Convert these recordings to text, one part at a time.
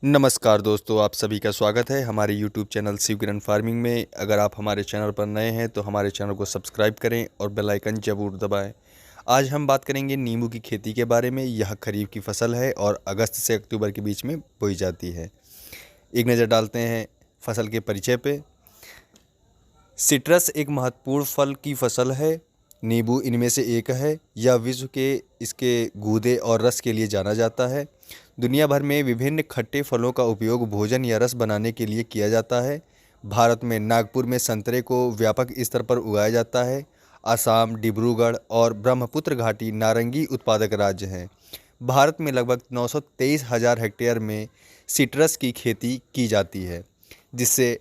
नमस्कार दोस्तों, आप सभी का स्वागत है हमारे यूट्यूब चैनल शिव किरण फार्मिंग में। अगर आप हमारे चैनल पर नए हैं तो हमारे चैनल को सब्सक्राइब करें और बेल आइकन ज़रूर दबाएं। आज हम बात करेंगे नींबू की खेती के बारे में। यह खरीफ की फसल है और अगस्त से अक्टूबर के बीच में बोई जाती है। एक नज़र डालते हैं फसल के परिचय पे। सिट्रस एक महत्वपूर्ण फल की फसल है। नींबू इनमें से एक है। यह विश्व के इसके गूदे और रस के लिए जाना जाता है। दुनिया भर में विभिन्न खट्टे फलों का उपयोग भोजन या रस बनाने के लिए किया जाता है। भारत में नागपुर में संतरे को व्यापक स्तर पर उगाया जाता है। असम, डिब्रूगढ़ और ब्रह्मपुत्र घाटी नारंगी उत्पादक राज्य हैं। भारत में लगभग 923,000 हेक्टेयर में सिट्रस की खेती की जाती है, जिससे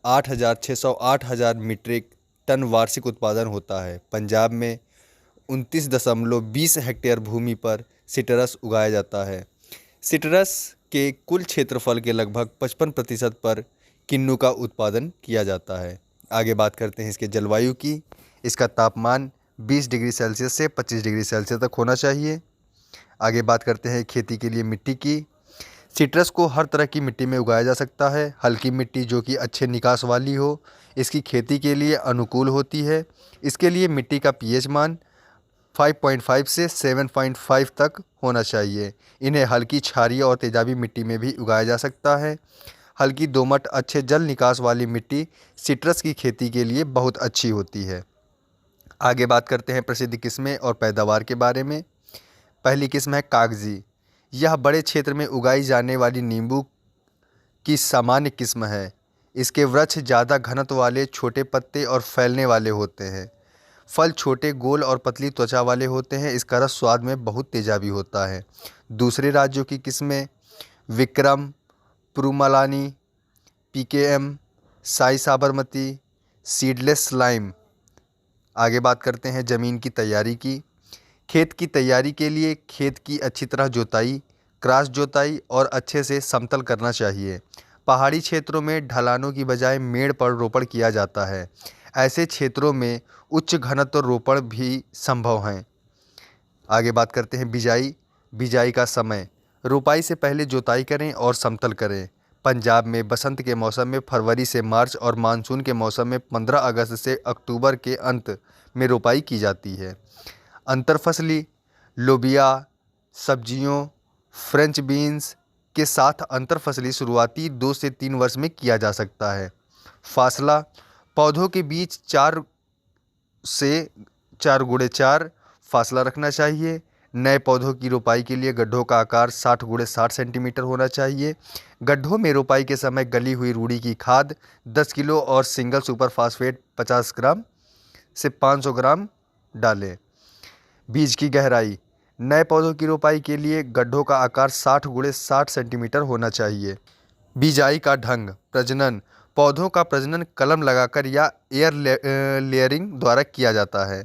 8,608,000 मीट्रिक टन वार्षिक उत्पादन होता है। पंजाब में 29.20 हेक्टेयर भूमि पर सिट्रस उगाया जाता है। सिट्रस के कुल क्षेत्रफल के लगभग 55% पर किन्नू का उत्पादन किया जाता है। आगे बात करते हैं इसके जलवायु की। इसका तापमान 20 डिग्री सेल्सियस से 25 डिग्री सेल्सियस तक होना चाहिए। आगे बात करते हैं खेती के लिए मिट्टी की। सिट्रस को हर तरह की मिट्टी में उगाया जा सकता है। हल्की मिट्टी जो कि अच्छे निकास वाली हो, इसकी खेती के लिए अनुकूल होती है। इसके लिए मिट्टी का पीएच मान 5.5 से 7.5 तक होना चाहिए। इन्हें हल्की क्षारीय और तेजाबी मिट्टी में भी उगाया जा सकता है। हल्की दोमट अच्छे जल निकास वाली मिट्टी सिट्रस की खेती के लिए बहुत अच्छी होती है। आगे बात करते हैं प्रसिद्ध किस्में और पैदावार के बारे में। पहली किस्म है कागजी। यह बड़े क्षेत्र में उगाई जाने वाली नींबू की सामान्य किस्म है। इसके वृक्ष ज़्यादा घनत्व वाले, छोटे पत्ते और फैलने वाले होते हैं। फल छोटे, गोल और पतली त्वचा वाले होते हैं। इसका रस स्वाद में बहुत तेजाबी होता है। दूसरे राज्यों की किस्में Vikram, Pramalini, PKM, Sai Sabarmati, seedless lime. आगे बात करते हैं ज़मीन की तैयारी की। खेत की तैयारी के लिए खेत की अच्छी तरह जोताई, क्रॉस जोताई और अच्छे से समतल करना चाहिए। पहाड़ी क्षेत्रों में ढलानों की बजाय मेड़ पर रोपण किया जाता है। ऐसे क्षेत्रों में उच्च घनत्व रोपण भी संभव हैं। आगे बात करते हैं बिजाई। बिजाई का समय। रोपाई से पहले जोताई करें और समतल करें। पंजाब में बसंत के मौसम में फरवरी से मार्च और मानसून के मौसम में 15 अगस्त से अक्टूबर के अंत में रोपाई की जाती है। अंतरफसली लोबिया, सब्जियों, फ्रेंच बीन्स के साथ अंतरफसली शुरुआती 2 से 3 वर्ष में किया जा सकता है। फासला पौधों के बीच 4 से 4x4 फासला रखना चाहिए। नए पौधों की रोपाई के लिए गड्ढों का आकार 60x60 सेंटीमीटर होना चाहिए। गड्ढों में रोपाई के समय गली हुई रूढ़ी की खाद 10 किलो और सिंगल सुपर फास्फेट 50 ग्राम से 500 ग्राम डालें। बीज की गहराई। नए पौधों की रोपाई के लिए गड्ढों का आकार 60x60 सेंटीमीटर होना चाहिए। बिजाई का ढंग। प्रजनन। पौधों का प्रजनन कलम लगाकर या एयर लेयरिंग द्वारा किया जाता है।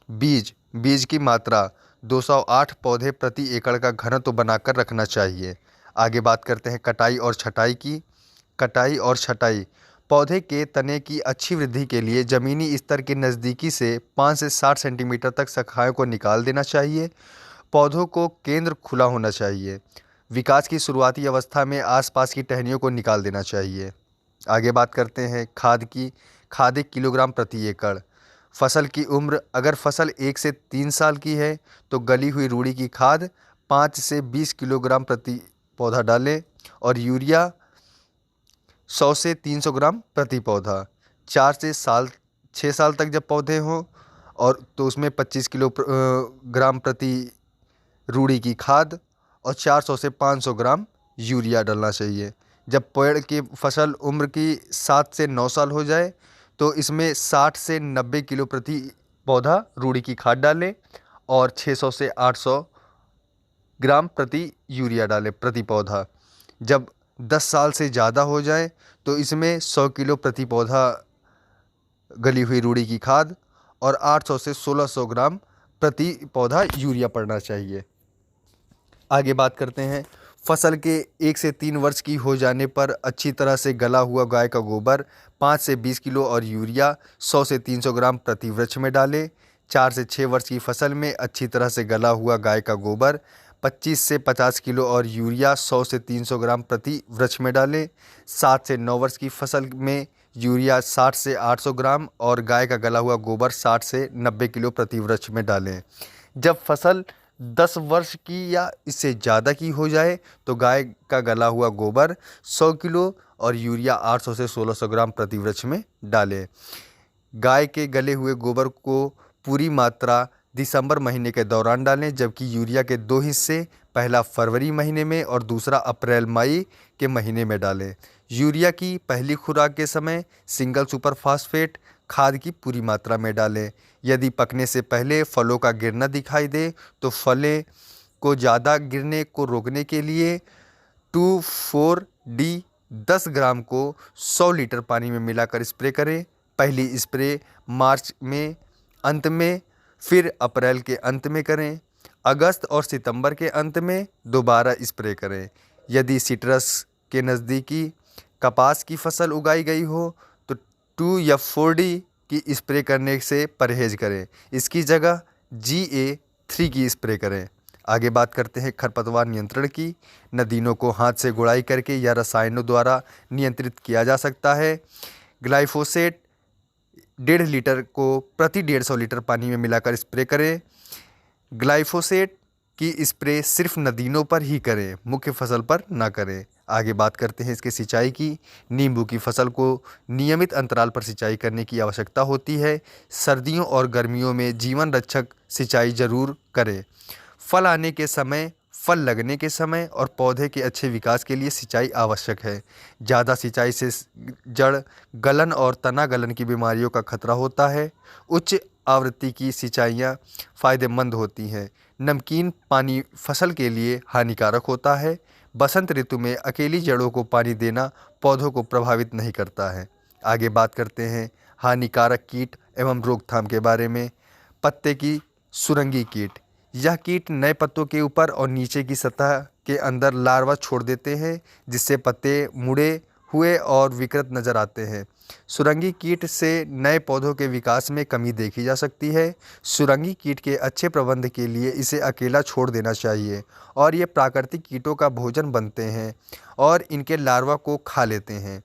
बीज। बीज की मात्रा 208 पौधे प्रति एकड़ का घनत्व बनाकर रखना चाहिए। आगे बात करते हैं कटाई और छटाई की। कटाई और छटाई। पौधे के तने की अच्छी वृद्धि के लिए ज़मीनी स्तर के नज़दीकी से 5 से 60 सेंटीमीटर तक शाखाओं को निकाल देना चाहिए। पौधों को केंद्र खुला होना चाहिए। विकास की शुरुआती अवस्था में आसपास की टहनियों को निकाल देना चाहिए। आगे बात करते हैं खाद की। खाद 1 किलोग्राम प्रति एकड़। फसल की उम्र। अगर फसल 1 से 3 साल की है तो गली हुई रूढ़ी की खाद 5 से 20 किलोग्राम प्रति पौधा डालें और यूरिया 100 से 300 ग्राम प्रति पौधा। 4 से 6 साल तक जब पौधे हों और तो उसमें 25 ग्राम प्रति रूढ़ी की खाद और 400 से 500 ग्राम यूरिया डालना चाहिए। जब पेड़ की फसल उम्र की 7 से 9 साल हो जाए तो इसमें 60 से 90 किलो प्रति पौधा रूढ़ी की खाद डालें और 600 से 800 ग्राम प्रति यूरिया डालें प्रति पौधा। जब 10 साल से ज़्यादा हो जाए तो इसमें 100 किलो प्रति पौधा गली हुई रूढ़ी की खाद और 800 से 1600 ग्राम प्रति पौधा यूरिया पड़ना चाहिए। आगे बात करते हैं फसल के 1 से 3 वर्ष की हो जाने पर अच्छी तरह से गला हुआ गाय का गोबर 5 से 20 किलो और यूरिया 100 से 300 ग्राम प्रति वृक्ष में डालें। 4 से 6 वर्ष की फसल में अच्छी तरह से गला हुआ गाय का गोबर 25 से 50 किलो और यूरिया 100 से 300 ग्राम प्रति वृक्ष में डालें। 7 से 9 वर्ष की फसल में यूरिया 60 से 800 ग्राम और गाय का गला हुआ गोबर 60 से 90 किलो प्रति वृक्ष में डालें। जब फसल 10 वर्ष की या इससे ज़्यादा की हो जाए तो गाय का गला हुआ गोबर 100 किलो और यूरिया 800 से 1600 ग्राम प्रति वृक्ष में डालें। गाय के गले हुए गोबर को पूरी मात्रा दिसंबर महीने के दौरान डालें, जबकि यूरिया के 2 हिस्से, पहला फरवरी महीने में और दूसरा अप्रैल मई के महीने में डालें। यूरिया की पहली खुराक के समय सिंगल सुपर फास्फेट खाद की पूरी मात्रा में डालें। यदि पकने से पहले फलों का गिरना दिखाई दे तो फलें को ज़्यादा गिरने को रोकने के लिए 2,4-D 10 ग्राम को 100 लीटर पानी में मिलाकर स्प्रे करें। पहली स्प्रे मार्च में अंत में, फिर अप्रैल के अंत में करें। अगस्त और सितंबर के अंत में दोबारा स्प्रे करें। यदि सिट्रस के नज़दीकी कपास की फसल उगाई गई हो तो 2 या 4D की स्प्रे करने से परहेज करें। इसकी जगह GA3 की स्प्रे करें। आगे बात करते हैं खरपतवार नियंत्रण की। नदीनों को हाथ से गुड़ाई करके या रसायनों द्वारा नियंत्रित किया जा सकता है। ग्लाइफोसेट 1.5 लीटर को प्रति 150 लीटर पानी में मिलाकर स्प्रे करें। ग्लाइफोसेट की स्प्रे सिर्फ नदीनों पर ही करें, मुख्य फसल पर ना करें। आगे बात करते हैं इसके सिंचाई की। नींबू की फसल को नियमित अंतराल पर सिंचाई करने की आवश्यकता होती है। सर्दियों और गर्मियों में जीवन रक्षक सिंचाई जरूर करें। फल आने के समय, फल लगने के समय और पौधे के अच्छे विकास के लिए सिंचाई आवश्यक है। ज़्यादा सिंचाई से जड़ गलन और तना गलन की बीमारियों का खतरा होता है। उच्च आवृत्ति की सिंचाइयाँ फ़ायदेमंद होती हैं। नमकीन पानी फसल के लिए हानिकारक होता है। बसंत ऋतु में अकेली जड़ों को पानी देना पौधों को प्रभावित नहीं करता है। आगे बात करते हैं हानिकारक कीट एवं रोकथाम के बारे में। पत्ते की सुरंगी कीट, यह कीट नए पत्तों के ऊपर और नीचे की सतह के अंदर लार्वा छोड़ देते हैं, जिससे पत्ते मुड़े हुए और विकृत नज़र आते हैं। सुरंगी कीट से नए पौधों के विकास में कमी देखी जा सकती है। सुरंगी कीट के अच्छे प्रबंधन के लिए इसे अकेला छोड़ देना चाहिए और ये प्राकृतिक कीटों का भोजन बनते हैं और इनके लार्वा को खा लेते हैं।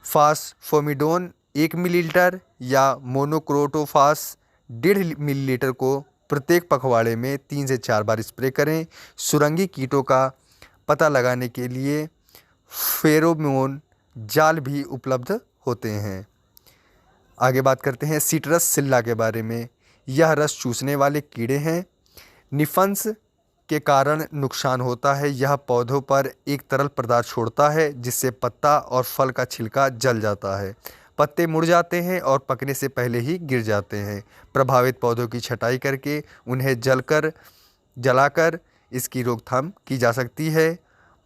फास्फोमिडोन 1 मिलीलीटर या मोनोक्रोटोफास 1.5 मिलीलीटर को प्रत्येक पखवाड़े में 3 से 4 बार स्प्रे करें। सुरंगी कीटों का पता लगाने के लिए फेरोमोन जाल भी उपलब्ध होते हैं। आगे बात करते हैं सिट्रस सिल्ला के बारे में। यह रस चूसने वाले कीड़े हैं। निफंस के कारण नुकसान होता है। यह पौधों पर एक तरल पदार्थ छोड़ता है जिससे पत्ता और फल का छिलका जल जाता है। पत्ते मुड़ जाते हैं और पकने से पहले ही गिर जाते हैं। प्रभावित पौधों की छटाई करके उन्हें जलाकर इसकी रोकथाम की जा सकती है।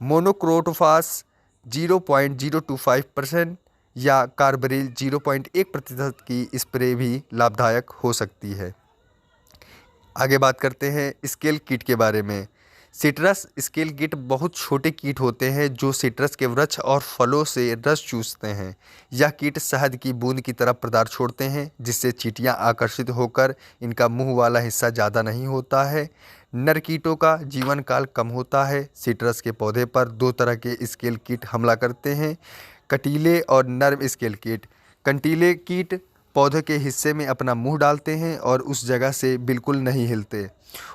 मोनोक्रोटोफास 0.025% या कार्बरिल 0.1% की स्प्रे भी लाभदायक हो सकती है। आगे बात करते हैं स्केल कीट के बारे में। सिट्रस स्केल कीट बहुत छोटे कीट होते हैं जो सिट्रस के वृक्ष और फलों से रस चूसते हैं। यह कीट शहद की बूंद की तरह पदार्थ छोड़ते हैं जिससे चींटियां आकर्षित होकर इनका मुंह वाला हिस्सा ज़्यादा नहीं होता है। नर कीटों का जीवन काल कम होता है। सिट्रस के पौधे पर 2 तरह के स्केल कीट हमला करते हैं, कटीले और नर्म स्केल कीट। कंटीले कीट पौधे के हिस्से में अपना मुंह डालते हैं और उस जगह से बिल्कुल नहीं हिलते,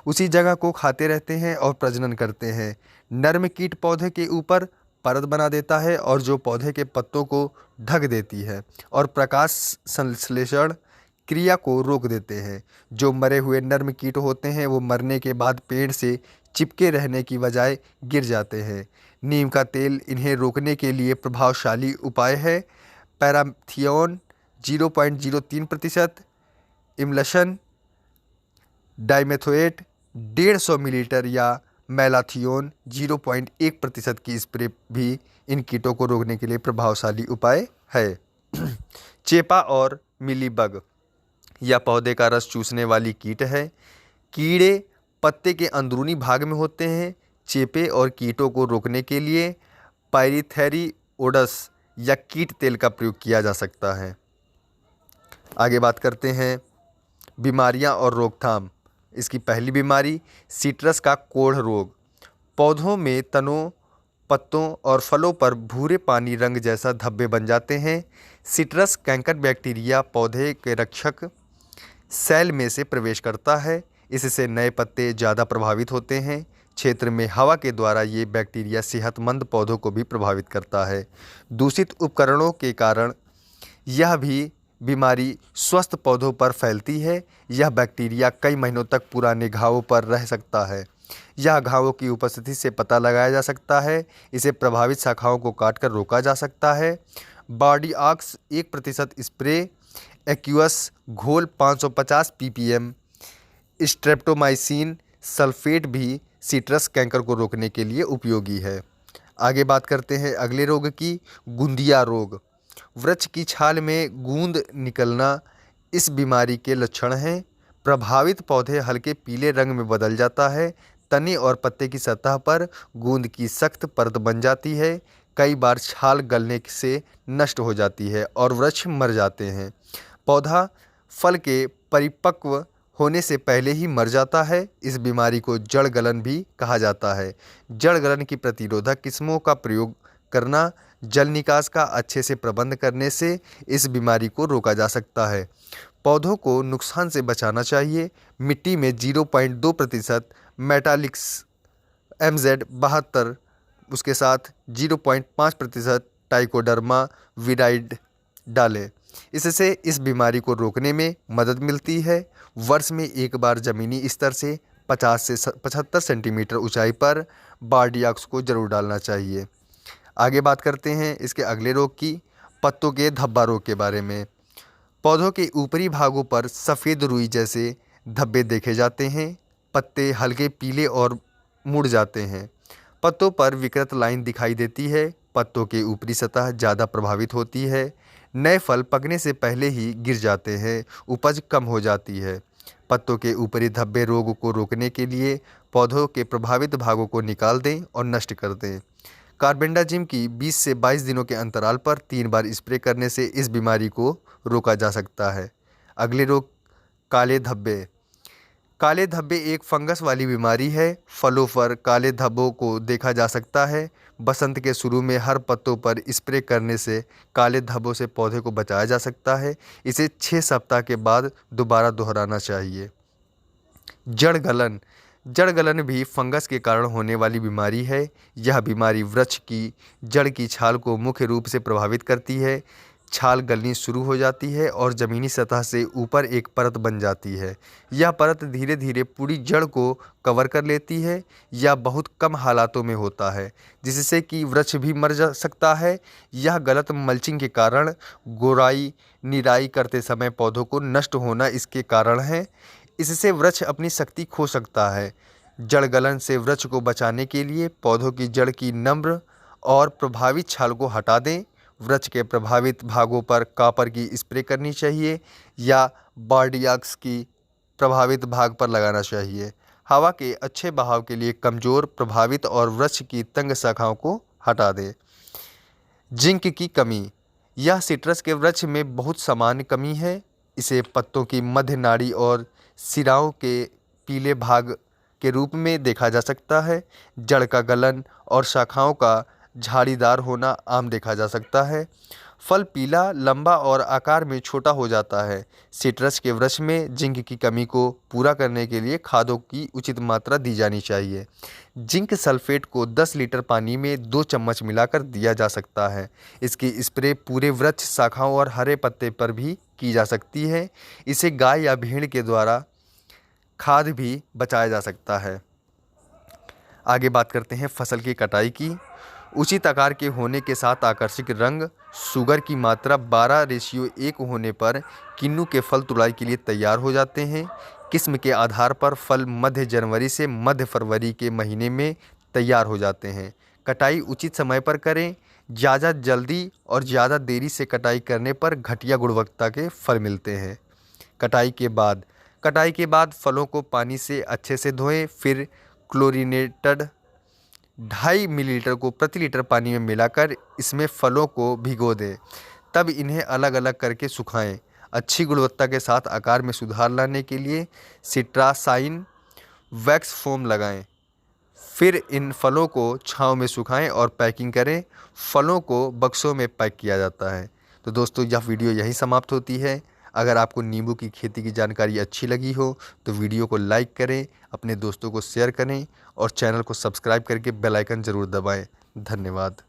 उसी जगह को खाते रहते हैं और प्रजनन करते हैं। नर्म कीट पौधे के ऊपर परत बना देता है और जो पौधे के पत्तों को ढक देती है और प्रकाश संश्लेषण क्रिया को रोक देते हैं। जो मरे हुए नर्म कीट होते हैं वो मरने के बाद पेड़ से चिपके रहने की बजाय गिर जाते हैं। नीम का तेल इन्हें रोकने के लिए प्रभावशाली उपाय है। पैराथियोन 0.03%, इमल्शन डाइमेथोएट 150 मिलीलीटर या मैलाथियोन 0.1% की स्प्रे भी इन कीटों को रोकने के लिए प्रभावशाली उपाय है। चेपा और मिलीबग, यह पौधे का रस चूसने वाली कीट है। कीड़े पत्ते के अंदरूनी भाग में होते हैं। चेपे और कीटों को रोकने के लिए पाइरीथेरिओडस या कीट तेल का प्रयोग किया जा सकता है। आगे बात करते हैं बीमारियां और रोकथाम। इसकी पहली बीमारी सिट्रस का कोढ़ रोग। पौधों में तनों, पत्तों और फलों पर भूरे पानी रंग जैसा धब्बे बन जाते हैं। सिट्रस कैंकर बैक्टीरिया पौधे के रक्षक सेल में से प्रवेश करता है। इससे नए पत्ते ज़्यादा प्रभावित होते हैं। क्षेत्र में हवा के द्वारा ये बैक्टीरिया सेहतमंद पौधों को भी प्रभावित करता है। दूषित उपकरणों के कारण यह भी बीमारी स्वस्थ पौधों पर फैलती है। यह बैक्टीरिया कई महीनों तक पुराने घावों पर रह सकता है। यह घावों की उपस्थिति से पता लगाया जा सकता है। इसे प्रभावित शाखाओं को काटकर रोका जा सकता है। बार्डियाक्स 1% स्प्रे, एक्यूअस घोल 550 ppm, स्ट्रेप्टोमाइसिन सल्फेट भी सिट्रस कैंकर को रोकने के लिए उपयोगी है। आगे बात करते हैं अगले रोग की, गुंदिया रोग। वृक्ष की छाल में गूंद निकलना इस बीमारी के लक्षण हैं। प्रभावित पौधे हल्के पीले रंग में बदल जाता है। तने और पत्ते की सतह पर गूंद की सख्त परत बन जाती है। कई बार छाल गलने से नष्ट हो जाती है और वृक्ष मर जाते हैं। पौधा फल के परिपक्व होने से पहले ही मर जाता है। इस बीमारी को जड़ गलन भी कहा जाता है। जड़ गलन की प्रतिरोधक किस्मों का प्रयोग करना, जल निकास का अच्छे से प्रबंध करने से इस बीमारी को रोका जा सकता है। पौधों को नुकसान से बचाना चाहिए। मिट्टी में 0.2% मेटालिक्स MZ72, उसके साथ 0.5% टाइकोडर्मा विराइड डालें। इससे इस बीमारी को रोकने में मदद मिलती है। वर्ष में एक बार ज़मीनी स्तर से 50 से 75 सेंटीमीटर ऊंचाई पर बार्डियाक्स को जरूर डालना चाहिए। आगे बात करते हैं इसके अगले रोग की, पत्तों के धब्बा रोग के बारे में। पौधों के ऊपरी भागों पर सफ़ेद रुई जैसे धब्बे देखे जाते हैं। पत्ते हल्के पीले और मुड़ जाते हैं। पत्तों पर विकृत लाइन दिखाई देती है। पत्तों की ऊपरी सतह ज़्यादा प्रभावित होती है। नए फल पकने से पहले ही गिर जाते हैं। उपज कम हो जाती है। पत्तों के ऊपरी धब्बे रोग को रोकने के लिए पौधों के प्रभावित भागों को निकाल दें और नष्ट कर दें। कार्बेंडाजिम की 20 से 22 दिनों के अंतराल पर 3 बार स्प्रे करने से इस बीमारी को रोका जा सकता है। अगले रोग, काले धब्बे। काले धब्बे एक फंगस वाली बीमारी है। फलों पर काले धब्बों को देखा जा सकता है। बसंत के शुरू में हर पत्तों पर स्प्रे करने से काले धब्बों से पौधे को बचाया जा सकता है। इसे 6 सप्ताह के बाद दोबारा दोहराना चाहिए। जड़ गलन। जड़ गलन भी फंगस के कारण होने वाली बीमारी है। यह बीमारी वृक्ष की जड़ की छाल को मुख्य रूप से प्रभावित करती है। छाल गलनी शुरू हो जाती है और ज़मीनी सतह से ऊपर एक परत बन जाती है। यह परत धीरे धीरे पूरी जड़ को कवर कर लेती है। यह बहुत कम हालातों में होता है जिससे कि वृक्ष भी मर जा सकता है। यह गलत मल्चिंग के कारण, गोराई निराई करते समय पौधों को नष्ट होना इसके कारण है। इससे वृक्ष अपनी शक्ति खो सकता है। जड़ गलन से वृक्ष को बचाने के लिए पौधों की जड़ की नम्र और प्रभावित छाल को हटा दें। वृक्ष के प्रभावित भागों पर कॉपर की स्प्रे करनी चाहिए या बार्डियाक्स की प्रभावित भाग पर लगाना चाहिए। हवा के अच्छे बहाव के लिए कमज़ोर, प्रभावित और वृक्ष की तंग शाखाओं को हटा दें। जिंक की कमी। यह सिट्रस के वृक्ष में बहुत सामान्य कमी है। इसे पत्तों की मध्य नाड़ी और सिराओं के पीले भाग के रूप में देखा जा सकता है। जड़ का गलन और शाखाओं का झाड़ीदार होना आम देखा जा सकता है। फल पीला, लंबा और आकार में छोटा हो जाता है। सिट्रस के वृक्ष में जिंक की कमी को पूरा करने के लिए खादों की उचित मात्रा दी जानी चाहिए। जिंक सल्फेट को 10 लीटर पानी में 2 चम्मच मिलाकर दिया जा सकता है। इसकी स्प्रे पूरे वृक्ष, शाखाओं और हरे पत्ते पर भी की जा सकती है। इसे गाय या भेड़ के द्वारा खाद भी बचाया जा सकता है। आगे बात करते हैं फसल की कटाई की। उचित आकार के होने के साथ आकर्षक रंग, शुगर की मात्रा 12:1 होने पर किन्नू के फल तुड़ाई के लिए तैयार हो जाते हैं। किस्म के आधार पर फल मध्य जनवरी से मध्य फरवरी के महीने में तैयार हो जाते हैं। कटाई उचित समय पर करें। ज़्यादा जल्दी और ज़्यादा देरी से कटाई करने पर घटिया गुणवत्ता के फल मिलते हैं। कटाई के बाद फलों को पानी से अच्छे से धोएं। फिर क्लोरीनेटेड 2.5 मिलीलीटर को प्रति लीटर पानी में मिलाकर इसमें फलों को भिगो दें। तब इन्हें अलग अलग करके सुखाएं। अच्छी गुणवत्ता के साथ आकार में सुधार लाने के लिए सिट्रासाइन वैक्स फोम लगाएं। फिर इन फलों को छांव में सुखाएं और पैकिंग करें। फलों को बक्सों में पैक किया जाता है। तो दोस्तों, यह वीडियो यहीं समाप्त होती है। अगर आपको नींबू की खेती की जानकारी अच्छी लगी हो तो वीडियो को लाइक करें, अपने दोस्तों को शेयर करें और चैनल को सब्सक्राइब करके बेल आइकन ज़रूर दबाएं। धन्यवाद।